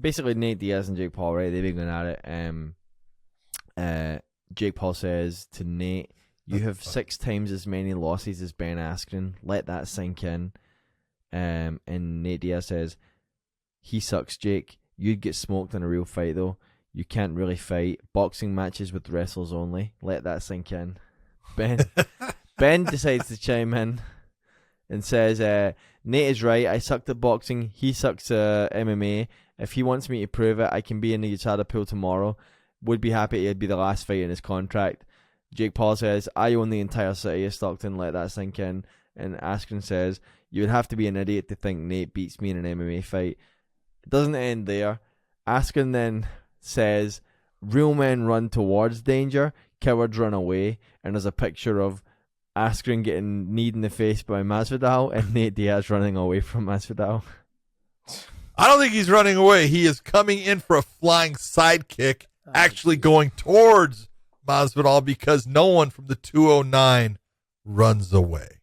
basically Nate Diaz and Jake Paul, right? They've been going at it. Jake Paul says to Nate, "You have 6 times as many losses as Ben Askren. Let that sink in." And Nate Diaz says, "He sucks, Jake. You'd get smoked in a real fight, though. You can't really fight. Boxing matches with wrestlers only. Let that sink in." Ben decides to chime in and says, "Nate is right. I sucked at boxing. He sucks at MMA. If he wants me to prove it, I can be in the USADA pool tomorrow. Would be happy it'd be the last fight in his contract." Jake Paul says, "I own the entire city of Stockton. Let that sink in." And Askren says, "You would have to be an idiot to think Nate beats me in an MMA fight." It doesn't end there. Askren then says, "Real men run towards danger. Cowards run away." And there's a picture of Askren getting kneed in the face by Masvidal and Nate Diaz running away from Masvidal. I don't think he's running away. He is coming in for a flying sidekick, actually going towards Masvidal because no one from the 209 runs away.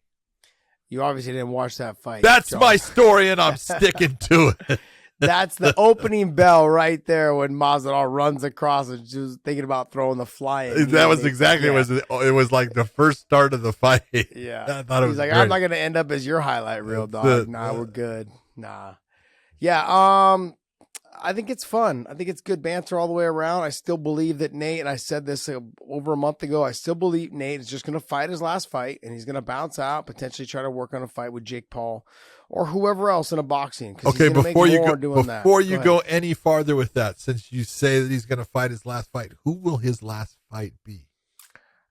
You obviously didn't watch that fight. That's John. My story, and I'm sticking to it. That's the opening bell right there when Masvidal runs across and just thinking about throwing the fly in. That was exactly it was like the first start of the fight. Yeah. I thought it was like, great. I'm not going to end up as your highlight reel, dog. We're good. Nah. Yeah, I think it's fun. I think it's good banter all the way around. I still believe that Nate, and I said this over a month ago, I still believe Nate is just going to fight his last fight, and he's going to bounce out, potentially try to work on a fight with Jake Paul or whoever else in a boxing. Okay, before you go any farther with that, since you say that he's going to fight his last fight, who will his last fight be?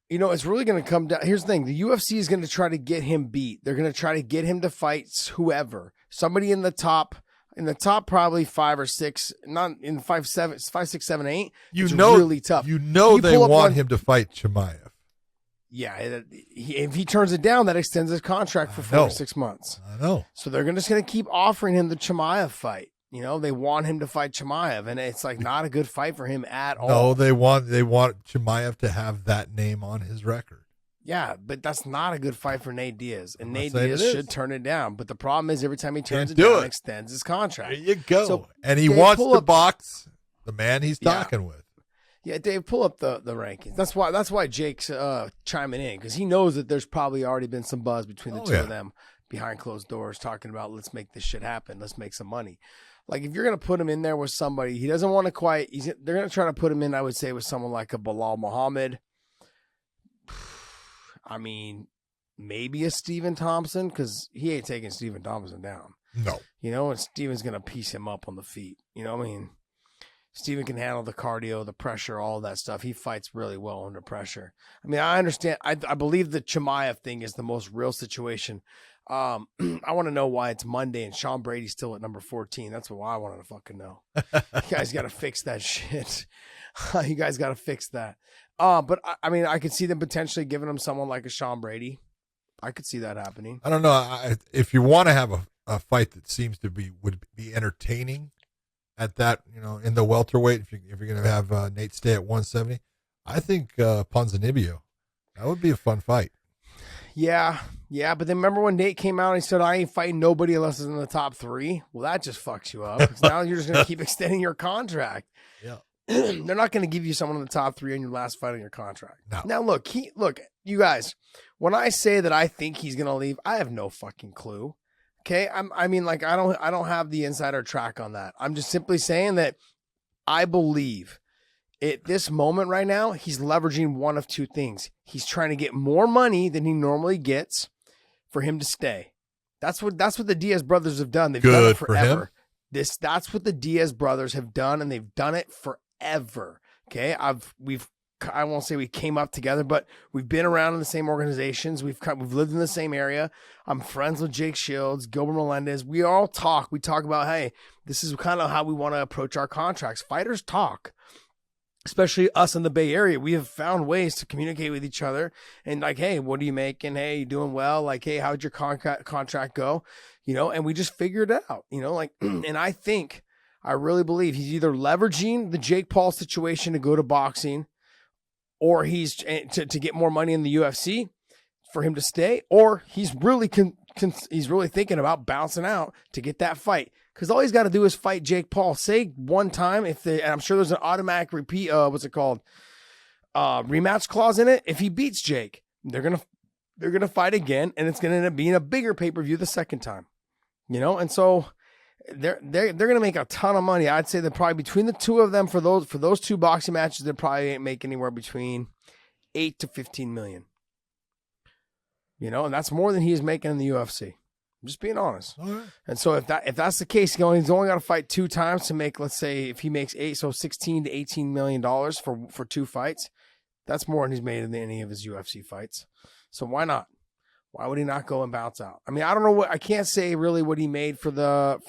You know, it's really going to come down. Here's the thing. The UFC is going to try to get him beat. They're going to try to get him to fight whoever. Somebody in the top probably 5 or 6, not in 5, 6, 7, 8. It's really tough. They want him to fight Chimaev. Yeah, if he turns it down, that extends his contract for 4 or 6 months. I know. So they're just going to keep offering him the Chimaev fight. You know, they want him to fight Chimaev, and it's like not a good fight for him at all. No, they want Chimaev to have that name on his record. Yeah, but that's not a good fight for Nate Diaz, and Nate Diaz should turn it down. But the problem is every time he turns it down, it extends his contract. There you go. So and he wants to box the man he's talking with. Yeah, Dave, pull up the rankings. That's why Jake's chiming in, because he knows that there's probably already been some buzz between the two of them behind closed doors talking about, let's make this shit happen. Let's make some money. Like, if you're going to put him in there with somebody, he doesn't want to quite, they're going to try to put him in, I would say, with someone like a Bilal Muhammad. I mean, maybe a Stephen Thompson, because he ain't taking Stephen Thompson down. No. You know, and Stephen's going to piece him up on the feet. You know what I mean? Stephen can handle the cardio, the pressure, all that stuff. He fights really well under pressure. I mean, I understand. I believe the Chimaev thing is the most real situation. I want to know why it's Monday and Sean Brady's still at number 14. That's what I wanted to fucking know. You guys got to fix that shit. You guys got to fix that. But I mean, I could see them potentially giving him someone like a Sean Brady. I could see that happening. I don't know. If you want to have a fight that seems to would be entertaining at that, you know, in the welterweight, if you're going to have Nate stay at 170, I think Ponzinibbio, that would be a fun fight. Yeah. But then remember when Nate came out and he said, I ain't fighting nobody unless it's in the top 3? Well, that just fucks you up. 'Cause now you're just going to keep extending your contract. Yeah. They're not going to give you someone in the top 3 on your last fight on your contract. No. Now, look, you guys, when I say that I think he's going to leave, I have no fucking clue. Okay. I mean, like, I don't have the insider track on that. I'm just simply saying that I believe at this moment right now, he's leveraging one of two things. He's trying to get more money than he normally gets for him to stay. That's what the Diaz brothers have done. They've done it forever. That's what the Diaz brothers have done, and they've done it forever. Okay. I won't say we came up together, but we've been around in the same organizations. We've lived in the same area. I'm friends with Jake Shields, Gilbert Melendez. We all talk. We talk about, hey, this is kind of how we want to approach our contracts. Fighters talk, especially us in the Bay Area. We have found ways to communicate with each other and like, hey, what are you making? Hey, you doing well? Like, hey, how'd your contract go? You know, and we just figured it out, you know, like, and I really believe he's either leveraging the Jake Paul situation to go to boxing, or he's to get more money in the UFC for him to stay, or he's really he's really thinking about bouncing out to get that fight. Because all he's got to do is fight Jake Paul. Say one time, and I'm sure there's an automatic repeat. What's it called? Rematch clause in it. If he beats Jake, they're gonna fight again, and it's gonna end up being a bigger pay-per-view the second time. And so they're gonna make a ton of money. I'd say that probably between the two of them for those two boxing matches, they probably make anywhere between 8 to 15 million. And that's more than he is making in the UFC. I'm just being honest. Right. And so if that's the case, he's only got to fight 2 times to make, let's say, if he makes 16 to 18 million dollars for 2 fights, that's more than he's made in any of his UFC fights. So why not? Why would he not go and bounce out? I mean, I don't know I can't say really what he made for the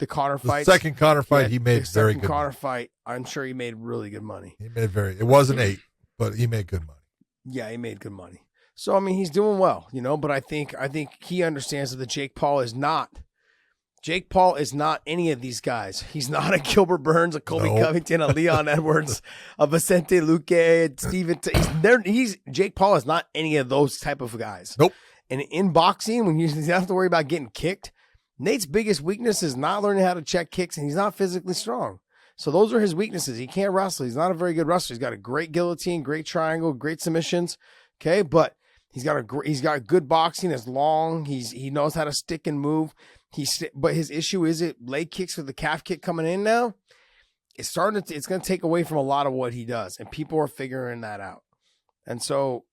Conor fight. The second Conor fight, he made very good. The second Conor fight, I'm sure he made really good money. It wasn't 8, but he made good money. Yeah, he made good money. So I mean, he's doing well, but I think he understands that Jake Paul is not any of these guys. He's not a Gilbert Burns, a Colby Covington, a Leon Edwards, a Vicente Luque, Steven. Jake Paul is not any of those type of guys. Nope. And in boxing, when you don't have to worry about getting kicked, Nate's biggest weakness is not learning how to check kicks, and he's not physically strong. So those are his weaknesses. He can't wrestle. He's not a very good wrestler. He's got a great guillotine, great triangle, great submissions. Okay, but he's got good boxing. It's long. He knows how to stick and move. But his issue is leg kicks with the calf kick coming in now. It's going to take away from a lot of what he does, and people are figuring that out. And so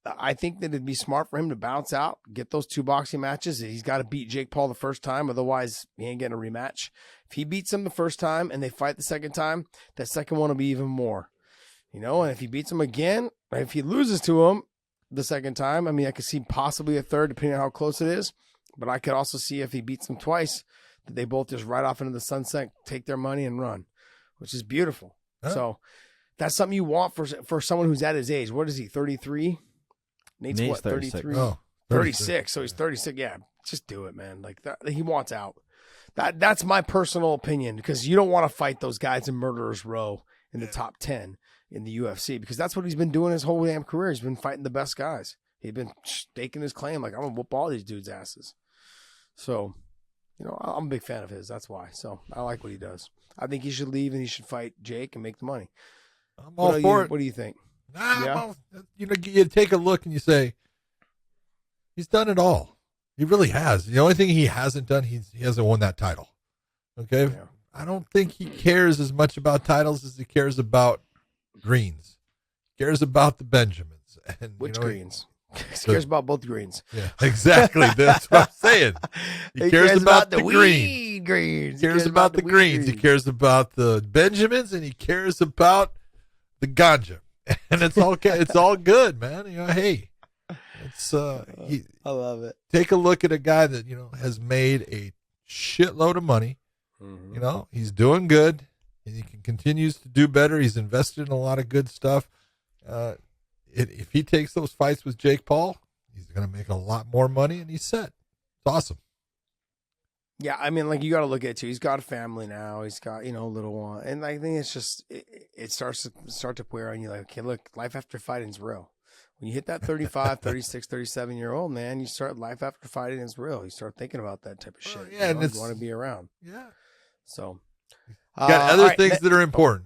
I think that it'd be smart for him to bounce out, get those 2 boxing matches. He's got to beat Jake Paul the first time, otherwise he ain't getting a rematch. If he beats him the first time and they fight the second time, that second one will be even more. And if he beats him again, if he loses to him the second time, I mean, I could see possibly a third, depending on how close it is. But I could also see if he beats them twice, that they both just ride off into the sunset, take their money and run, which is beautiful. Huh? So that's something you want for someone who's at his age. What is he, 33? Nate's what, 33? Oh, 36. So he's 36. Yeah, just do it, man. Like that, he wants out. That's my personal opinion, because you don't want to fight those guys in Murderer's Row in the top 10 in the UFC, because that's what he's been doing his whole damn career. He's been fighting the best guys. He's been staking his claim, like, I'm going to whoop all these dudes' asses. So, I'm a big fan of his. That's why. So I like what he does. I think he should leave and he should fight Jake and make the money. I'm all for it. What do you think? You take a look and you say, he's done it all. He really has. The only thing he hasn't done, he hasn't won that title. Okay? Yeah. I don't think he cares as much about titles as he cares about greens. He cares about the Benjamins. And which greens? He cares about both greens. Yeah, exactly. That's what I'm saying. He cares about the greens. Greens. He cares about the greens. He cares about the Benjamins, and he cares about the ganja. And it's all good, man. Hey, it's I love it. Take a look at a guy that has made a shitload of money. Mm-hmm. He's doing good, and he continues to do better. He's invested in a lot of good stuff. If he takes those fights with Jake Paul, he's going to make a lot more money, and he's set. It's awesome. Yeah, I mean, like, you got to look at it too. He's got a family now. He's got, a little one, and I think it's just it starts to wear on you. Like, okay, look, life after fighting is real. When you hit that 35, 36, 37-year-old, man, you start life after fighting is real. You start thinking about that type of shit. Yeah, and you want to be around. Yeah. So, you got other things that are important.